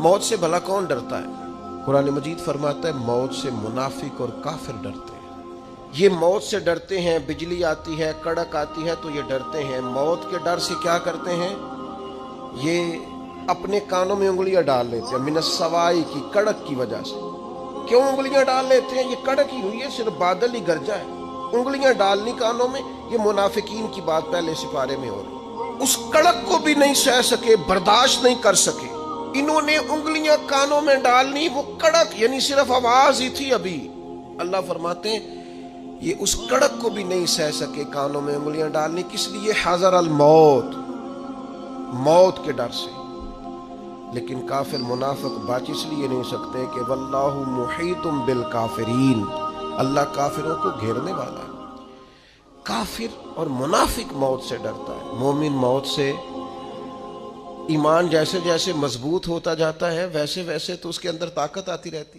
मौत से भला कौन डरता है? कुरान मजीद फरमाता है मौत से मुनाफिक और काफिर डरते हैं। ये मौत से डरते हैं, बिजली आती है, कड़क आती है तो ये डरते हैं। मौत के डर से क्या करते हैं? ये अपने कानों में उंगलियां डाल लेते हैं, मिनस सवाई की, कड़क की वजह से। क्यों उंगलियां डाल लेते हैं? ये कड़क ही हुई है, सिर्फ बादल ही गरजा है, उंगलियां डालनी कानों में। ये मुनाफिकीन की बात पहले सिपारे में हो रही। उस कड़क को भी नहीं सह सके, बर्दाश्त नहीं कर सके, इन्होंने उंगलियां कानों में डालनी। वो कड़क यानी सिर्फ आवाज ही थी अभी। अल्लाह फरमाते हैं ये उस कड़क को भी नहीं सह सके, कानों में उंगलियां डालनी। किस लिए? हाज़र अल मौत, मौत के डर से। लेकिन काफिर मुनाफिक बच इसलिए नहीं सकते कि वल्लाहु मुहीतुम बिल काफिरीन, अल्लाह काफिरों को घेरने वाला है। काफिर और मुनाफिक मौत से डरता है। मोमिन मौत से, ईमान जैसे जैसे मजबूत होता जाता है वैसे वैसे तो उसके अंदर ताकत आती रहती है।